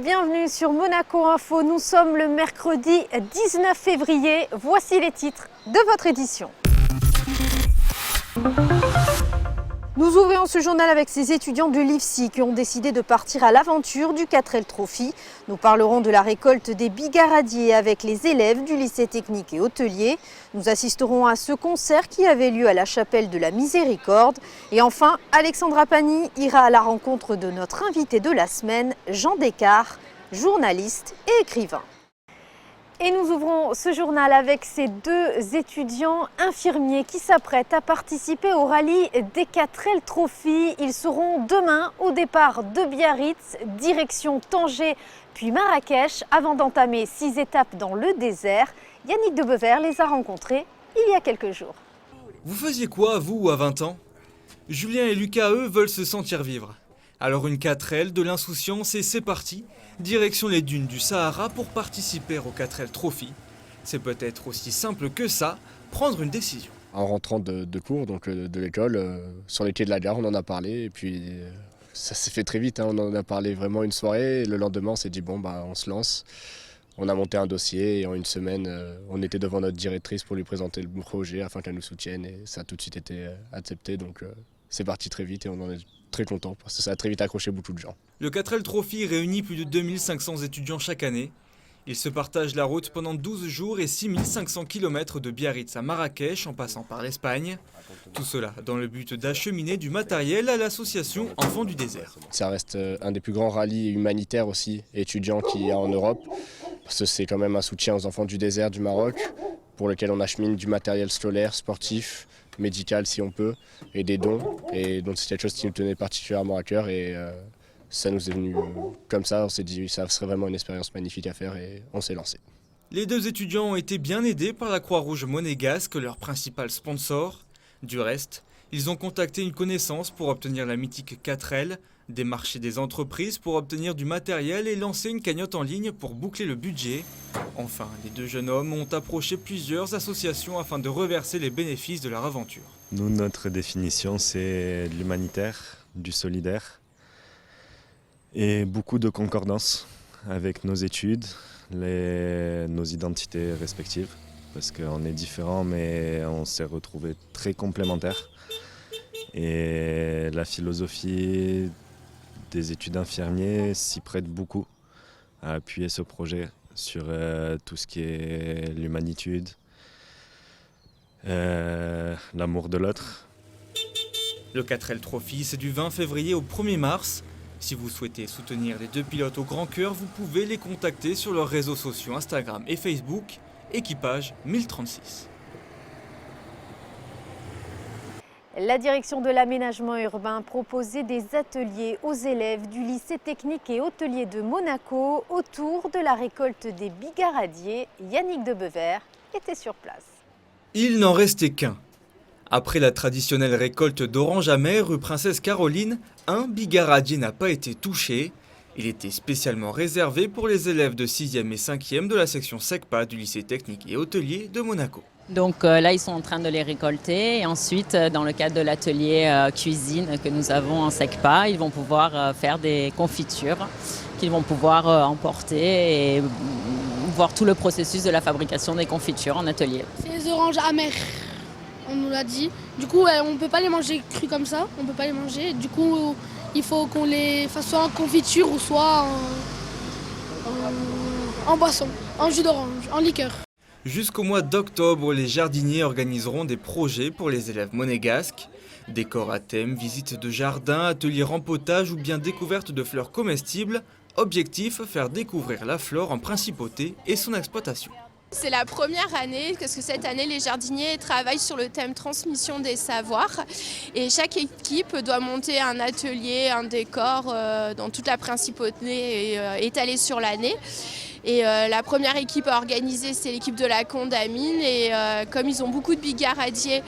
bienvenue sur Monaco Info. Nous sommes le mercredi 19 février. Voici les titres de votre édition. Nous ouvrons ce journal avec ces étudiants de l'IFSI qui ont décidé de partir à l'aventure du 4L Trophy. Nous parlerons de la récolte des bigaradiers avec les élèves du lycée technique et hôtelier. Nous assisterons à ce concert qui avait lieu à la chapelle de la Miséricorde. Et enfin, Alexandra Pani ira à la rencontre de notre invité de la semaine, Jean Descartes, journaliste et écrivain. Et nous ouvrons ce journal avec ces deux étudiants infirmiers qui s'apprêtent à participer au rallye des 4L Trophy. Ils seront demain au départ de Biarritz, direction Tanger puis Marrakech, avant d'entamer 6 étapes dans le désert. Yannick de Bever les a rencontrés il y a quelques jours. Vous faisiez quoi, vous, à 20 ans? Julien et Lucas, eux, veulent se sentir vivre. Alors une 4L, de l'insouciance et c'est parti. Direction les dunes du Sahara pour participer au 4L Trophy. C'est peut-être aussi simple que ça, prendre une décision. En rentrant de cours, donc de l'école, sur les quais de la gare, on en a parlé et puis ça s'est fait très vite. On en a parlé vraiment une soirée et le lendemain on s'est dit on se lance. On a monté un dossier et en une semaine on était devant notre directrice pour lui présenter le projet afin qu'elle nous soutienne et ça a tout de suite été accepté. Donc c'est parti très vite et on en est très content parce que ça a très vite accroché beaucoup de gens. Le 4L Trophy réunit plus de 2500 étudiants chaque année. Ils se partagent la route pendant 12 jours et 6500 km de Biarritz à Marrakech en passant par l'Espagne. Tout cela dans le but d'acheminer du matériel à l'association Enfants du désert. Ça reste un des plus grands rallyes humanitaires aussi, étudiants qu'il y a en Europe. Parce que c'est quand même un soutien aux enfants du désert du Maroc pour lequel on achemine du matériel scolaire, sportif, médical si on peut, et des dons. Et donc c'est quelque chose qui nous tenait particulièrement à cœur et ça nous est venu comme ça. On s'est dit ça serait vraiment une expérience magnifique à faire et on s'est lancé. Les deux étudiants ont été bien aidés par la Croix-Rouge monégasque, leur principal sponsor. Du reste, ils ont contacté une connaissance pour obtenir la mythique 4L, démarché des entreprises pour obtenir du matériel et lancer une cagnotte en ligne pour boucler le budget. Enfin, les deux jeunes hommes ont approché plusieurs associations afin de reverser les bénéfices de leur aventure. Nous, notre définition, c'est de l'humanitaire, du solidaire et beaucoup de concordance avec nos études, nos identités respectives. Parce qu'on est différents, mais on s'est retrouvés très complémentaires. Et la philosophie des études infirmiers s'y prête beaucoup à appuyer ce projet sur tout ce qui est l'humanitude, l'amour de l'autre. Le 4L Trophy, c'est du 20 février au 1er mars. Si vous souhaitez soutenir les deux pilotes au grand cœur, vous pouvez les contacter sur leurs réseaux sociaux Instagram et Facebook. Équipage 1036. La direction de l'aménagement urbain proposait des ateliers aux élèves du lycée technique et hôtelier de Monaco autour de la récolte des bigaradiers. Yannick de Bever était sur place. Il n'en restait qu'un. Après la traditionnelle récolte d'oranges amères rue Princesse Caroline, un bigaradier n'a pas été touché. Il était spécialement réservé pour les élèves de 6e et 5e de la section SECPA du lycée technique et hôtelier de Monaco. Donc là, ils sont en train de les récolter et ensuite, dans le cadre de l'atelier cuisine que nous avons en SECPA, ils vont pouvoir faire des confitures qu'ils vont pouvoir emporter et voir tout le processus de la fabrication des confitures en atelier. C'est les oranges amères, on nous l'a dit. Du coup, on ne peut pas les manger crues comme ça, on ne peut pas les manger. Du coup, il faut qu'on les fasse soit en confiture ou soit en boisson, en jus d'orange, en liqueur. Jusqu'au mois d'octobre, les jardiniers organiseront des projets pour les élèves monégasques. Décors à thème, visites de jardin, ateliers rempotage ou bien découverte de fleurs comestibles. Objectif, faire découvrir la flore en principauté et son exploitation. C'est la première année, parce que cette année, les jardiniers travaillent sur le thème transmission des savoirs. Et chaque équipe doit monter un atelier, un décor dans toute la principauté étalé sur l'année. Et la première équipe à organiser, c'est l'équipe de la Condamine. Et comme ils ont beaucoup de bigaradiers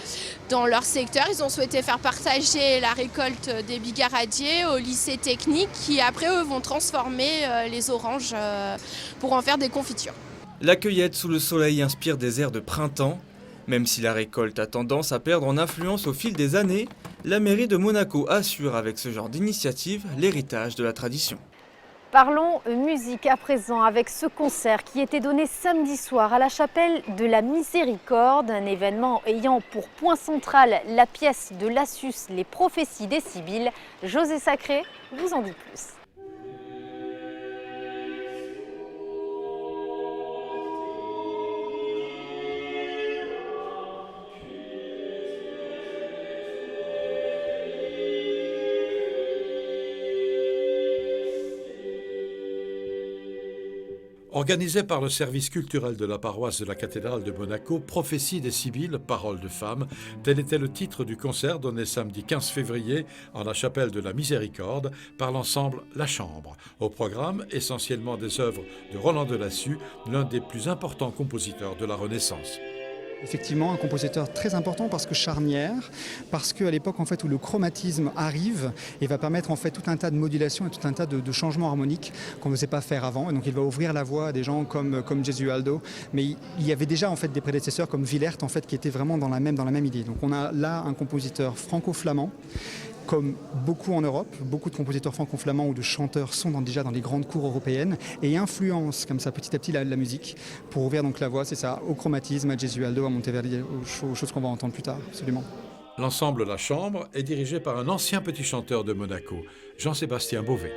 dans leur secteur, ils ont souhaité faire partager la récolte des bigaradiers au lycée technique qui, après, eux, vont transformer les oranges pour en faire des confitures. La cueillette sous le soleil inspire des airs de printemps. Même si la récolte a tendance à perdre en influence au fil des années, la mairie de Monaco assure avec ce genre d'initiative l'héritage de la tradition. Parlons musique à présent avec ce concert qui était donné samedi soir à la chapelle de la Miséricorde, un événement ayant pour point central la pièce de Lassus, Les prophéties des Sibylles. José Sacré vous en dit plus. Organisé par le service culturel de la paroisse de la cathédrale de Monaco, Prophétie des Sibylles, paroles de femmes, tel était le titre du concert donné samedi 15 février en la chapelle de la Miséricorde par l'ensemble La Chambre. Au programme, essentiellement des œuvres de Roland de Lassus, l'un des plus importants compositeurs de la Renaissance. Effectivement, un compositeur très important parce que charnière, parce qu'à l'époque en fait, où le chromatisme arrive et va permettre en fait, tout un tas de modulations et tout un tas de changements harmoniques qu'on ne sait pas faire avant. Et donc il va ouvrir la voie à des gens comme Gesualdo. Mais il y avait déjà en fait, des prédécesseurs comme Villert en fait, qui étaient vraiment dans la même idée. Donc on a là un compositeur franco-flamand. Comme beaucoup en Europe, beaucoup de compositeurs franco-flamands ou de chanteurs sont déjà dans les grandes cours européennes et influencent comme ça petit à petit la musique pour ouvrir donc la voie, c'est ça, au chromatisme, à Gesualdo, à Monteverdi, aux choses qu'on va entendre plus tard, absolument. L'ensemble La Chambre est dirigé par un ancien petit chanteur de Monaco, Jean-Sébastien Beauvais.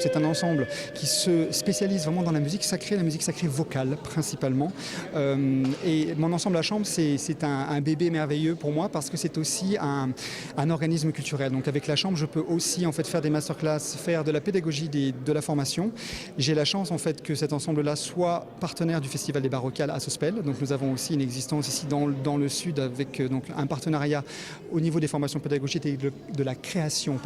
C'est un ensemble qui se spécialise vraiment dans la musique sacrée vocale principalement. Et mon ensemble La Chambre, c'est un bébé merveilleux pour moi parce que c'est aussi un organisme culturel. Donc avec La Chambre, je peux aussi en fait faire des masterclass, faire de la pédagogie, de la formation. J'ai la chance en fait que cet ensemble-là soit partenaire du Festival des Baroccales à Sospel. Donc nous avons aussi une existence ici dans le sud avec donc un partenariat au niveau des formations pédagogiques et de la création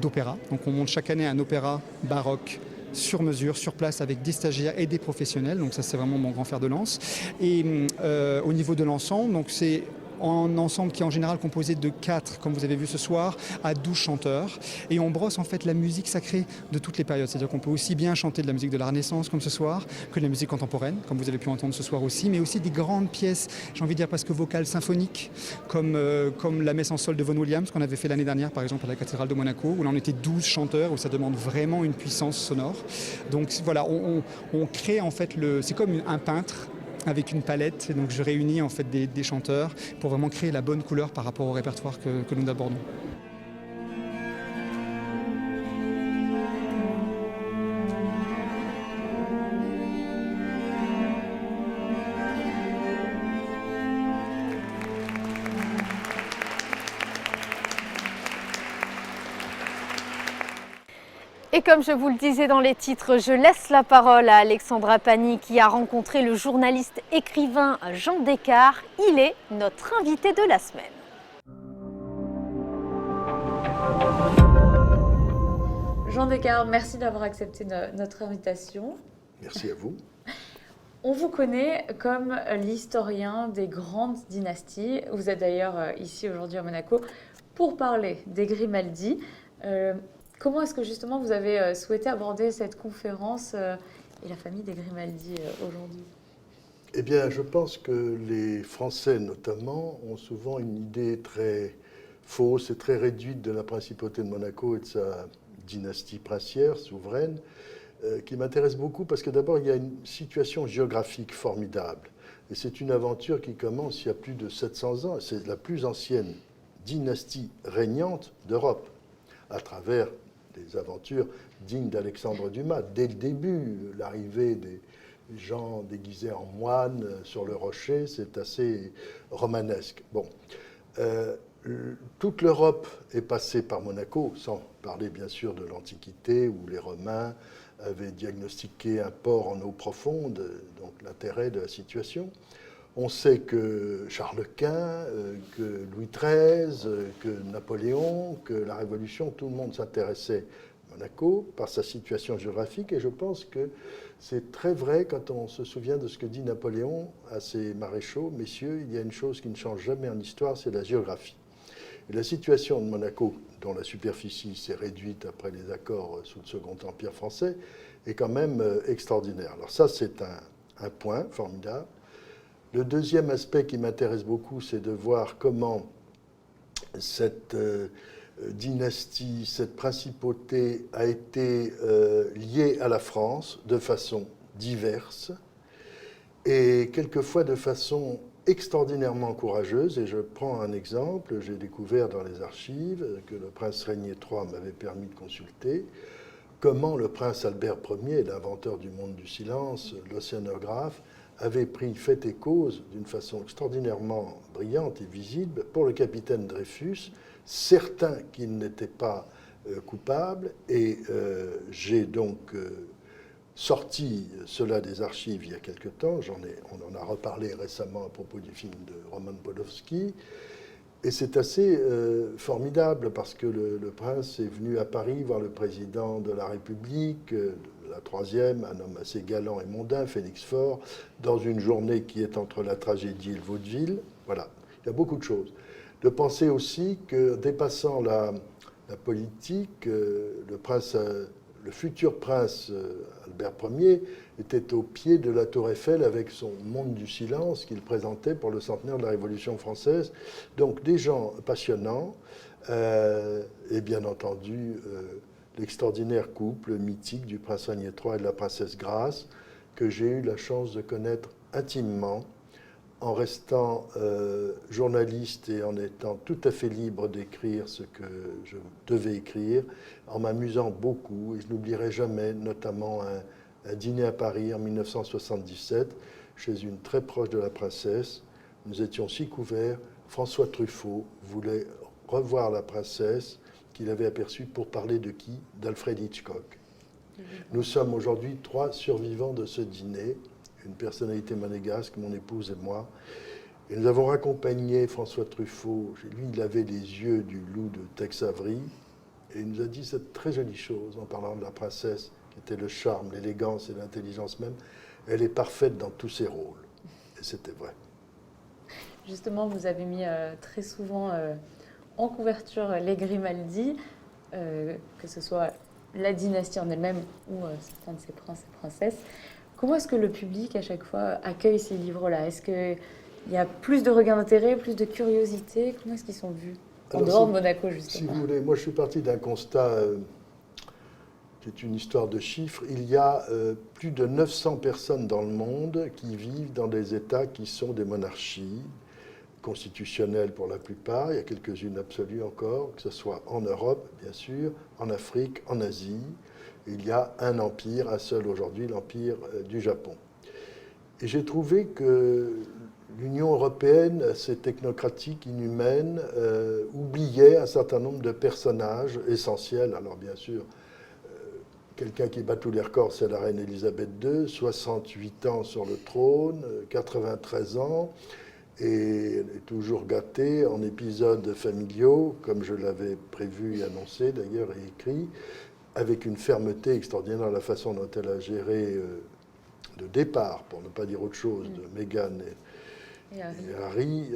d'opéra. Donc on monte chaque année un opéra baroque sur mesure, sur place, avec des stagiaires et des professionnels. Donc ça, c'est vraiment mon grand fer de lance. Et au niveau de l'ensemble, donc c'est un ensemble qui est en général composé de 4, comme vous avez vu ce soir, à 12 chanteurs. Et on brosse en fait la musique sacrée de toutes les périodes. C'est-à-dire qu'on peut aussi bien chanter de la musique de la Renaissance comme ce soir, que de la musique contemporaine, comme vous avez pu entendre ce soir aussi, mais aussi des grandes pièces, j'ai envie de dire presque vocales symphoniques, comme la messe en sol de Vaughan Williams qu'on avait fait l'année dernière, par exemple, à la cathédrale de Monaco, où là on était 12 chanteurs, où ça demande vraiment une puissance sonore. Donc voilà, on crée en fait, c'est comme un peintre, avec une palette, et donc je réunis en fait des chanteurs pour vraiment créer la bonne couleur par rapport au répertoire que nous abordons. Et comme je vous le disais dans les titres, je laisse la parole à Alexandra Pani qui a rencontré le journaliste écrivain Jean Descartes. Il est notre invité de la semaine. Jean Descartes, merci d'avoir accepté notre invitation. Merci à vous. On vous connaît comme l'historien des grandes dynasties. Vous êtes d'ailleurs ici aujourd'hui à Monaco pour parler des Grimaldi. Comment est-ce que justement vous avez souhaité aborder cette conférence et la famille des Grimaldi aujourd'hui? Eh bien, je pense que les Français notamment ont souvent une idée très fausse et très réduite de la principauté de Monaco et de sa dynastie princière, souveraine, qui m'intéresse beaucoup parce que d'abord il y a une situation géographique formidable. Et c'est une aventure qui commence il y a plus de 700 ans. C'est la plus ancienne dynastie régnante d'Europe, à travers des aventures dignes d'Alexandre Dumas. Dès le début, l'arrivée des gens déguisés en moines sur le rocher, c'est assez romanesque. Bon, toute l'Europe est passée par Monaco, sans parler bien sûr de l'Antiquité, où les Romains avaient diagnostiqué un port en eau profonde, donc l'intérêt de la situation. On sait que Charles Quint, que Louis XIII, que Napoléon, que la Révolution, tout le monde s'intéressait à Monaco par sa situation géographique. Et je pense que c'est très vrai quand on se souvient de ce que dit Napoléon à ses maréchaux. Messieurs, il y a une chose qui ne change jamais en histoire, c'est la géographie. Et la situation de Monaco, dont la superficie s'est réduite après les accords sous le Second Empire français, est quand même extraordinaire. Alors ça, c'est un point formidable. Le deuxième aspect qui m'intéresse beaucoup, c'est de voir comment cette dynastie, cette principauté a été liée à la France de façon diverse et quelquefois de façon extraordinairement courageuse. Et je prends un exemple, j'ai découvert dans les archives que le prince Régnier III m'avait permis de consulter, comment le prince Albert Ier, l'inventeur du monde du silence, l'océanographe, avait pris fait et cause d'une façon extraordinairement brillante et visible pour le capitaine Dreyfus, certain qu'il n'était pas coupable. Et j'ai donc sorti cela des archives il y a quelque temps. On en a reparlé récemment à propos du film de Roman Polanski. Et c'est assez formidable parce que le prince est venu à Paris voir le président de la République, la troisième, un homme assez galant et mondain, Félix Faure, dans une journée qui est entre la tragédie et le vaudeville. Voilà, il y a beaucoup de choses. De penser aussi que, dépassant la politique, le futur prince Albert Ier était au pied de la Tour Eiffel avec son monde du silence qu'il présentait pour le centenaire de la Révolution française. Donc des gens passionnants et bien entendu l'extraordinaire couple mythique du prince Régnier III et de la princesse Grace que j'ai eu la chance de connaître intimement en restant journaliste et en étant tout à fait libre d'écrire ce que je devais écrire, en m'amusant beaucoup. Et je n'oublierai jamais notamment un dîner à Paris en 1977, chez une très proche de la princesse. Nous étions si couverts. François Truffaut voulait revoir la princesse qu'il avait aperçue pour parler de qui? D'Alfred Hitchcock. Nous sommes aujourd'hui 3 survivants de ce dîner, une personnalité monégasque, mon épouse et moi. Et nous avons raccompagné François Truffaut. Lui, il avait les yeux du loup de Tex Avery. Et il nous a dit cette très jolie chose en parlant de la princesse, qui était le charme, l'élégance et l'intelligence même. Elle est parfaite dans tous ses rôles. Et c'était vrai. Justement, vous avez mis très souvent en couverture les Grimaldi, que ce soit la dynastie en elle-même ou certains de ses princes et princesses. Comment est-ce que le public, à chaque fois, accueille ces livres-là? Est-ce qu'il y a plus de regain d'intérêt, plus de curiosité? Comment est-ce qu'ils sont vus en dehors de Monaco, justement? Si vous voulez, moi je suis parti d'un constat qui est une histoire de chiffres. Il y a plus de 900 personnes dans le monde qui vivent dans des États qui sont des monarchies constitutionnelles pour la plupart. Il y a quelques-unes absolues encore, que ce soit en Europe, bien sûr, en Afrique, en Asie. Il y a un empire, un seul aujourd'hui, l'empire du Japon. Et j'ai trouvé que l'Union européenne, assez technocratique, inhumaine, oubliait un certain nombre de personnages essentiels. Alors bien sûr, quelqu'un qui bat tous les records, c'est la reine Elisabeth II, 68 ans sur le trône, 93 ans, et elle est toujours gâtée en épisodes familiaux, comme je l'avais prévu et annoncé d'ailleurs et écrit, avec une fermeté extraordinaire dans la façon dont elle a géré le départ, pour ne pas dire autre chose, de Meghan et Harry,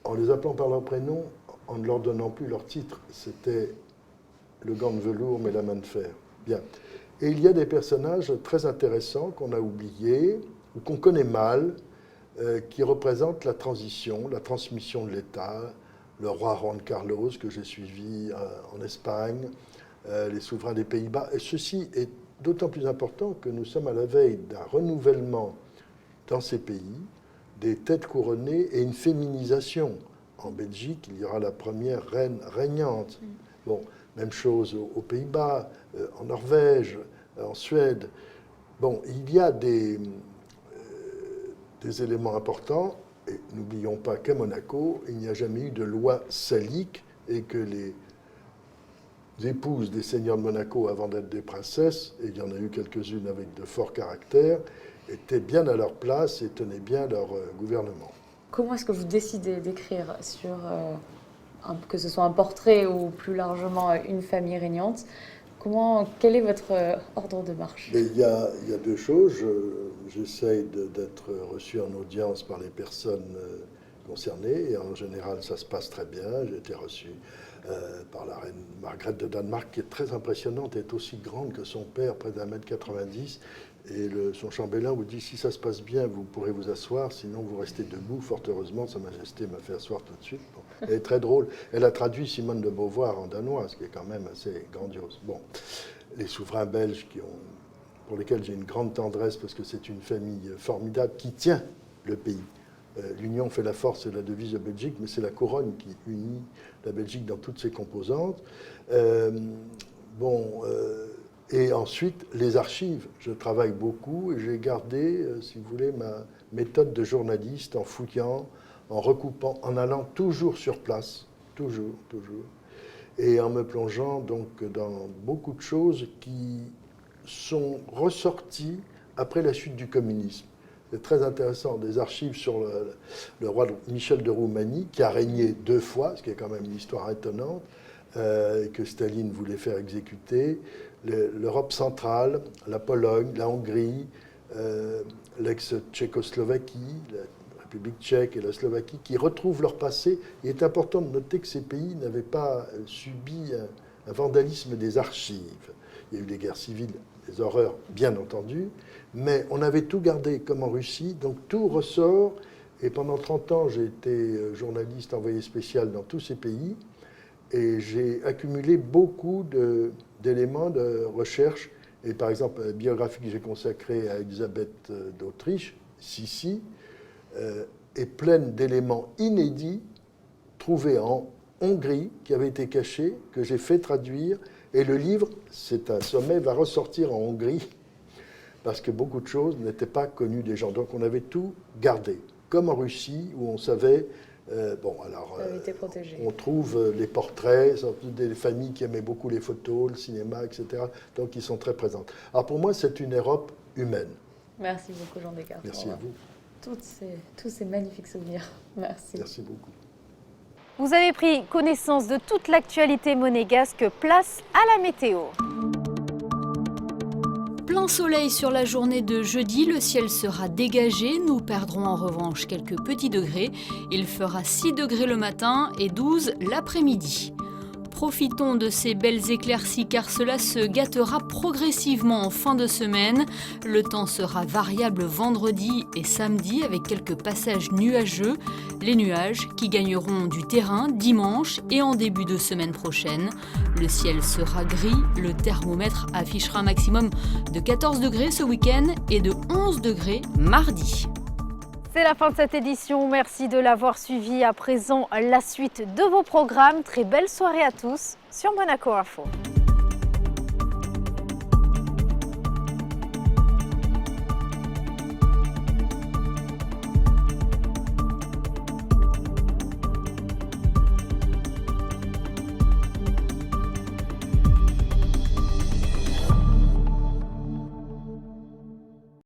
en les appelant par leur prénom, en ne leur donnant plus leur titre. C'était le gant de velours, mais la main de fer. Bien. Et il y a des personnages très intéressants qu'on a oubliés, ou qu'on connaît mal, qui représentent la transition, la transmission de l'État, le roi Juan Carlos, que j'ai suivi en Espagne, les souverains des Pays-Bas. Et ceci est d'autant plus important que nous sommes à la veille d'un renouvellement dans ces pays, des têtes couronnées et une féminisation. En Belgique, il y aura la première reine régnante. Bon, même chose aux Pays-Bas, en Norvège, en Suède. Bon, il y a des éléments importants. Et n'oublions pas qu'à Monaco, il n'y a jamais eu de loi salique et que les épouses des seigneurs de Monaco, avant d'être des princesses, et il y en a eu quelques-unes avec de forts caractères, étaient bien à leur place et tenaient bien leur gouvernement. Comment est-ce que vous décidez d'écrire sur, que ce soit un portrait ou plus largement une famille régnante? Quel est votre ordre de marche? Il y a deux choses. J'essaye d'être reçu en audience par les personnes concernées, et en général, ça se passe très bien. J'ai été reçu par la reine Margrethe de Danemark, qui est très impressionnante, est aussi grande que son père, près d'1,90 m. Et son chambellan vous dit, si ça se passe bien, vous pourrez vous asseoir, sinon vous restez debout. Fort heureusement, Sa Majesté m'a fait asseoir tout de suite. Bon. Elle est très drôle. Elle a traduit Simone de Beauvoir en danois, ce qui est quand même assez grandiose. Bon, les souverains belges pour lesquels j'ai une grande tendresse, parce que c'est une famille formidable qui tient le pays. L'union fait la force, c'est la devise de Belgique, mais c'est la couronne qui unit la Belgique dans toutes ses composantes. Et ensuite, les archives. Je travaille beaucoup et j'ai gardé, si vous voulez, ma méthode de journaliste en fouillant, en recoupant, en allant toujours sur place, toujours, et en me plongeant donc dans beaucoup de choses qui sont ressorties après la chute du communisme. C'est très intéressant, des archives sur le roi Michel de Roumanie, qui a régné 2 fois, ce qui est quand même une histoire étonnante, que Staline voulait faire exécuter, l'Europe centrale, la Pologne, la Hongrie, l'ex-Tchécoslovaquie, la République tchèque et la Slovaquie, qui retrouvent leur passé. Il est important de noter que ces pays n'avaient pas subi un vandalisme des archives. Il y a eu des guerres civiles, des horreurs, bien entendu, mais on avait tout gardé comme en Russie, donc tout ressort. Et pendant 30 ans, j'ai été journaliste envoyé spécial dans tous ces pays, et j'ai accumulé beaucoup d'éléments de recherche. Et par exemple, la biographie que j'ai consacrée à Elisabeth d'Autriche, Sissi, est pleine d'éléments inédits trouvés en Hongrie, qui avaient été cachés, que j'ai fait traduire. Et le livre, c'est un sommet, va ressortir en Hongrie, parce que beaucoup de choses n'étaient pas connues des gens. Donc on avait tout gardé, comme en Russie, où on savait... on trouve les portraits, surtout des familles qui aimaient beaucoup les photos, le cinéma, etc. Donc, ils sont très présentes. Alors, pour moi, c'est une Europe humaine. Merci beaucoup, Jean Descartes. Merci à vous. Tous ces magnifiques souvenirs. Merci. Merci beaucoup. Vous avez pris connaissance de toute l'actualité monégasque. Place à la météo. Plein soleil sur la journée de jeudi, le ciel sera dégagé. Nous perdrons en revanche quelques petits degrés. Il fera 6 degrés le matin et 12 l'après-midi. Profitons de ces belles éclaircies car cela se gâtera progressivement en fin de semaine. Le temps sera variable vendredi et samedi avec quelques passages nuageux. Les nuages qui gagneront du terrain dimanche et en début de semaine prochaine. Le ciel sera gris, le thermomètre affichera un maximum de 14 degrés ce week-end et de 11 degrés mardi. C'est la fin de cette édition. Merci de l'avoir suivi. À présent, la suite de vos programmes. Très belle soirée à tous sur Monaco Info.